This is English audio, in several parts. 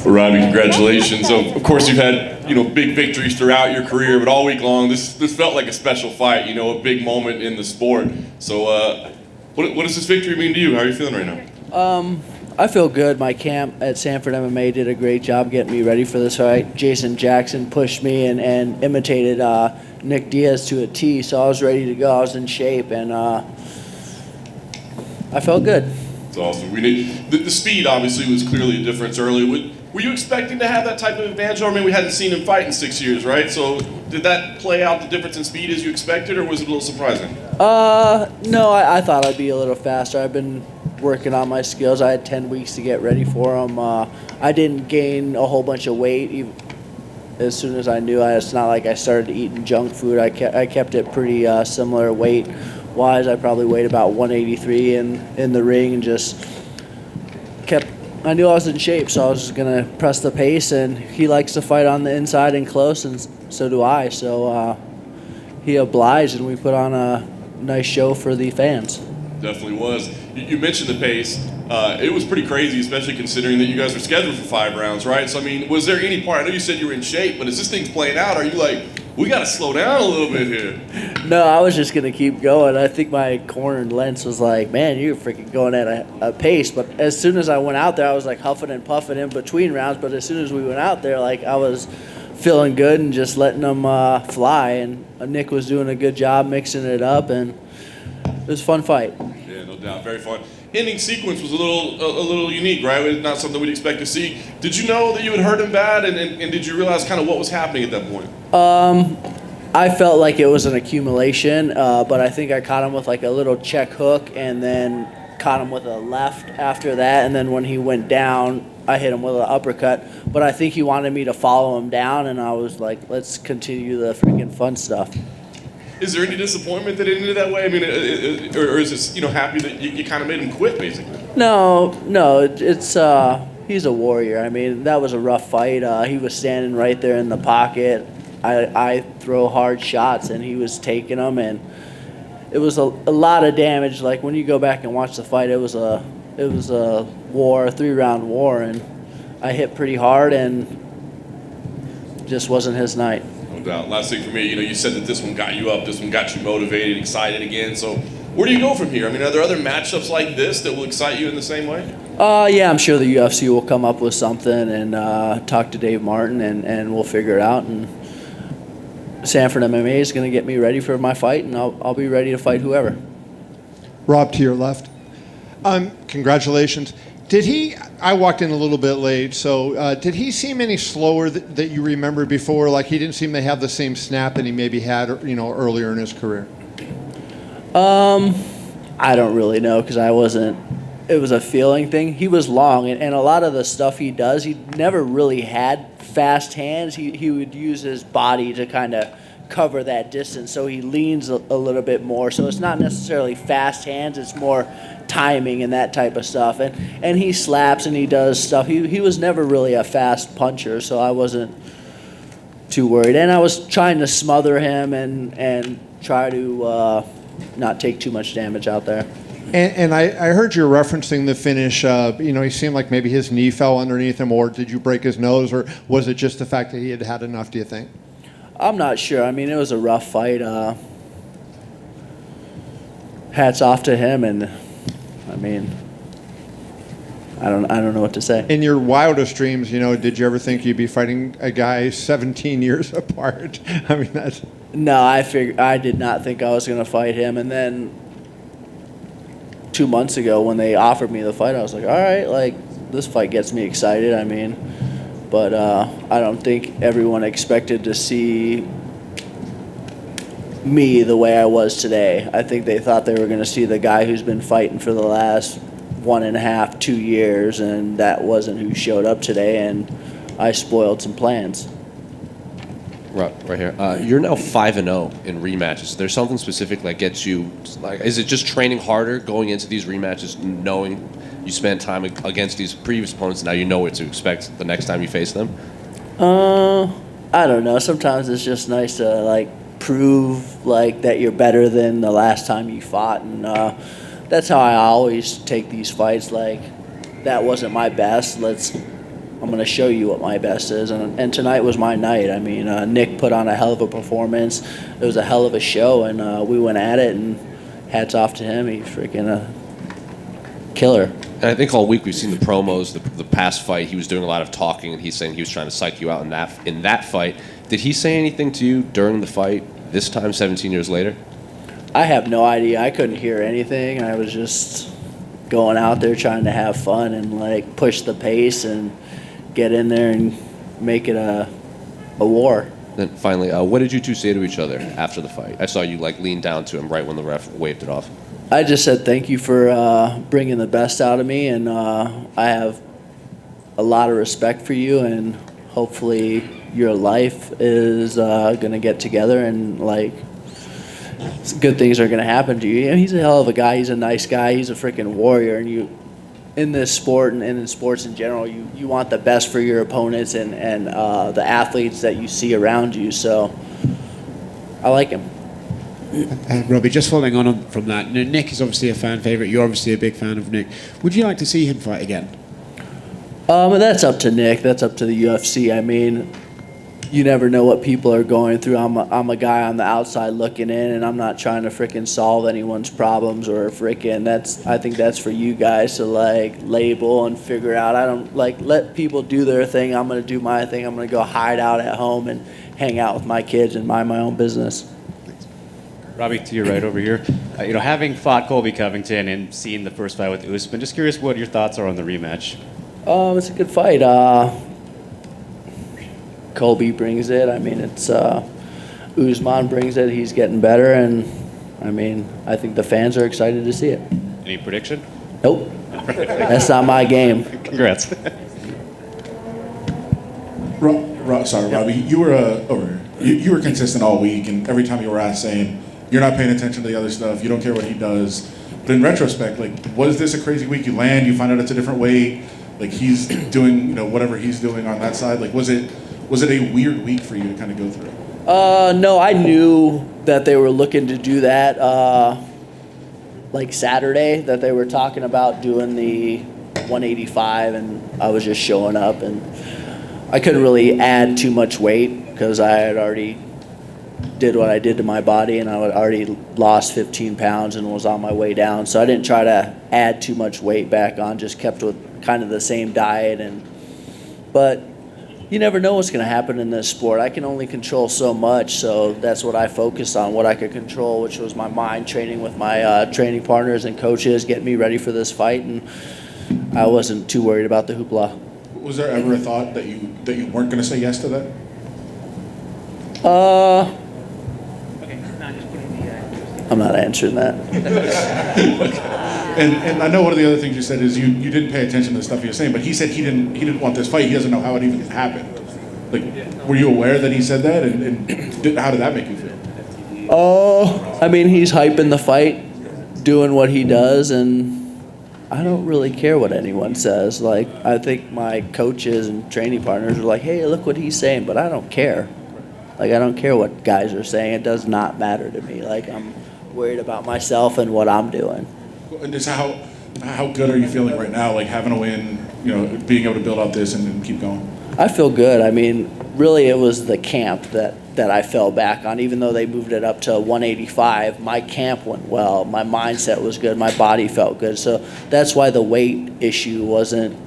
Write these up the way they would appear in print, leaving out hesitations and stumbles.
Well, Robbie, congratulations. Of course, you've had big victories throughout your career, but all week long, this felt like a special fight. A big moment in the sport. So, what does this victory mean to you? How are you feeling right now? I feel good. My camp at Sanford MMA did a great job getting me ready for this fight. Jason Jackson pushed me and imitated Nick Diaz to a T, so I was ready to go. I was in shape, and I felt good. That's awesome. The speed obviously was clearly a difference earlier. Were you expecting to have that type of advantage? I mean, we hadn't seen him fight in 6 years, right? So did that play out the difference in speed as you expected, or was it a little surprising? No, I thought I'd be a little faster. I've been working on my skills. I had 10 weeks to get ready for them. I didn't gain a whole bunch of weight as soon as I knew. It's not like I started eating junk food. I kept it pretty similar weight-wise. I probably weighed about 183 in the ring and just kept. I knew I was in shape, so I was just going to press the pace, and he likes to fight on the inside and close, and so do I. So he obliged, and we put on a nice show for the fans. Definitely was. You mentioned the pace. It was pretty crazy, especially considering that you guys were scheduled for 5 rounds, right? So, I mean, was there any part, I know you said you were in shape, but as this thing's playing out, are you like, we got to slow down a little bit here? No, I was just going to keep going. I think my corner and Lentz was like, man, you're freaking going at a pace. But as soon as I went out there, I was like huffing and puffing in between rounds. But as soon as we went out there, like I was feeling good and just letting them fly. And Nick was doing a good job mixing it up, and it was a fun fight. Yeah, no doubt. Very fun. Ending sequence was a little unique, right? It's not something we'd expect to see. Did you know that you had hurt him bad, and did you realize kind of what was happening at that point? I felt like it was an accumulation, but I think I caught him with like a little check hook and then caught him with a left after that. And then when he went down, I hit him with an uppercut. But I think he wanted me to follow him down, and I was like, let's continue the freaking fun stuff. Is there any disappointment that it ended that way? I mean, or is this, happy that you kind of made him quit, basically? No, it's he's a warrior. I mean, that was a rough fight. He was standing right there in the pocket. I throw hard shots, and he was taking them, and it was a lot of damage. Like when you go back and watch the fight, it was a war, a 3-round war, and I hit pretty hard, and just wasn't his night. No doubt. Last thing for me, you said that this one got you up, this one got you motivated, excited again. So where do you go from here? I mean, are there other matchups like this that will excite you in the same way? Yeah, I'm sure the UFC will come up with something and talk to Dave Martin, and we'll figure it out. And Sanford MMA is going to get me ready for my fight, and I'll be ready to fight whoever. Rob, to your left. Congratulations. I walked in a little bit late, so did he seem any slower that you remember before? Like he didn't seem to have the same snap that he maybe had, earlier in his career? I don't really know because I wasn't. It was a feeling thing. He was long, and a lot of the stuff he does, he never really had fast hands. He would use his body to kind of cover that distance, so he leans a little bit more. So it's not necessarily fast hands, it's more timing and that type of stuff. And he slaps and he does stuff. He was never really a fast puncher, so I wasn't too worried. And I was trying to smother him and try to not take too much damage out there. And I heard you referencing the finish. He seemed like maybe his knee fell underneath him, or did you break his nose, or was it just the fact that he had had enough, do you think? I'm not sure. I mean, it was a rough fight. Hats off to him, and I mean, I don't know what to say. In your wildest dreams, did you ever think you'd be fighting a guy 17 years apart? I mean, that's... No, I did not think I was going to fight him, and then 2 months ago when they offered me the fight, I was like, all right, like this fight gets me excited. I mean, but I don't think everyone expected to see me the way I was today. I think they thought they were going to see the guy who's been fighting for the last 1.5, 2 years, and that wasn't who showed up today, and I spoiled some plans. Right here. You're now 5-0 in rematches. Is there something specific that gets you? Like, is it just training harder going into these rematches, knowing you spent time against these previous opponents, now you know what to expect the next time you face them? I don't know. Sometimes it's just nice to prove that you're better than the last time you fought, and that's how I always take these fights. that wasn't my best. I'm going to show you what my best is. And tonight was my night. I mean, Nick put on a hell of a performance. It was a hell of a show, and we went at it, and hats off to him. He's freaking a killer. And I think all week we've seen the promos, the past fight. He was doing a lot of talking, and he's saying he was trying to psych you out in that fight. Did he say anything to you during the fight this time, 17 years later? I have no idea. I couldn't hear anything. I was just going out there trying to have fun and like push the pace and get in there and make it a war. Then finally, what did you two say to each other after the fight? I saw you like lean down to him right when the ref waved it off. I just said thank you for bringing the best out of me, and I have a lot of respect for you, and hopefully your life is going to get together and like good things are going to happen to you. He's a hell of a guy. He's a nice guy. He's a freaking warrior, and you, in this sport and in sports in general, you want the best for your opponents and the athletes that you see around you. So I like him. Robbie, just following on from that, Nick is obviously a fan favourite. You're obviously a big fan of Nick. Would you like to see him fight again? That's up to Nick. That's up to the UFC. I mean, you never know what people are going through. I'm a guy on the outside looking in, and I'm not trying to freaking solve anyone's problems or freaking. I think that's for you guys to like label and figure out. I don't like let people do their thing. I'm gonna do my thing. I'm gonna go hide out at home and hang out with my kids and mind my own business. Robbie, to your right over here. Having fought Colby Covington and seen the first fight with Usman, just curious what your thoughts are on the rematch. It's a good fight. Colby brings it. I mean, it's Usman brings it. He's getting better, and I mean, I think the fans are excited to see it. Any prediction? Nope. That's not my game. Congrats. Sorry, Robbie. You were consistent all week, and every time you were asked, saying you're not paying attention to the other stuff. You don't care what he does. But in retrospect, like, was this a crazy week? You land, you find out it's a different weight. Like he's doing, whatever he's doing on that side. Like, was it a weird week for you to kind of go through? No, I knew that they were looking to do that. Like Saturday, that they were talking about doing the 185, and I was just showing up, and I couldn't really add too much weight because I had already did what I did to my body, and I had already lost 15 pounds and was on my way down. So I didn't try to add too much weight back on, just kept with kind of the same diet. But you never know what's going to happen in this sport. I can only control so much, so that's what I focused on, what I could control, which was my mind, training with my training partners and coaches, getting me ready for this fight, and I wasn't too worried about the hoopla. Was there ever a thought that you weren't going to say yes to that? I'm not answering that. And I know one of the other things you said is you didn't pay attention to the stuff he was saying, but he said he didn't want this fight. He doesn't know how it even happened. Like, were you aware that he said that, and how did that make you feel? I mean, he's hyping the fight, doing what he does, and I don't really care what anyone says. Like, I think my coaches and training partners are like, hey, look what he's saying, but I don't care. Like, I don't care what guys are saying. It does not matter to me. Like, I'm worried about myself and what I'm doing. And just how good are you feeling right now? Like having a win, being able to build out this and keep going. I feel good. I mean, really, it was the camp that I fell back on. Even though they moved it up to 185, my camp went well. My mindset was good. My body felt good. So that's why the weight issue wasn't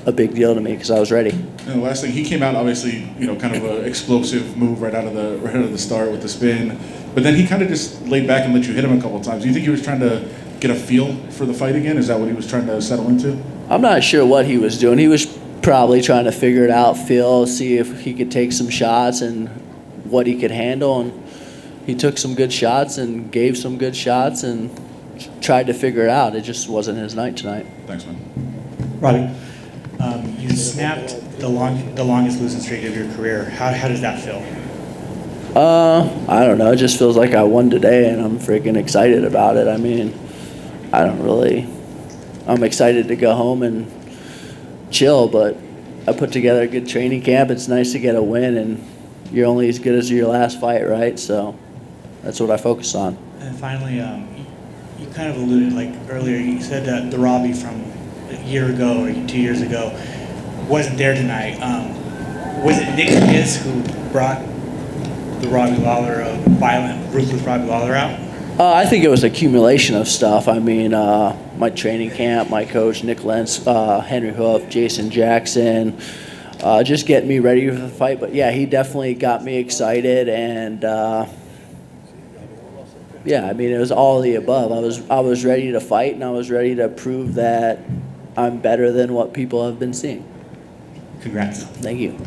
a big deal to me, because I was ready. And the last thing, he came out obviously, kind of an explosive move right out of the start with the spin, but then he kind of just laid back and let you hit him a couple of times. Do you think he was trying to get a feel for the fight again? Is that what he was trying to settle into? I'm not sure what he was doing. He was probably trying to figure it out, feel, see if he could take some shots and what he could handle. And he took some good shots and gave some good shots and tried to figure it out. It just wasn't his night tonight. Thanks, man. Robbie, you snapped the longest losing streak of your career. How does that feel? I don't know. It just feels like I won today, and I'm freaking excited about it. I mean, I'm excited to go home and chill, but I put together a good training camp. It's nice to get a win, and you're only as good as your last fight, right? So that's what I focus on. And finally, you kind of alluded, like earlier, you said that the Robbie from year ago or 2 years ago wasn't there tonight. Was it Nick Diaz who brought the Robbie Lawler, violent, ruthless Robbie Lawler out? I think it was accumulation of stuff. I mean, my training camp, my coach, Nick Lentz, Henry Hoof, Jason Jackson, just getting me ready for the fight. But yeah, he definitely got me excited, and yeah, I mean, it was all of the above. I was ready to fight, and I was ready to prove that I'm better than what people have been seeing. Congrats. Thank you.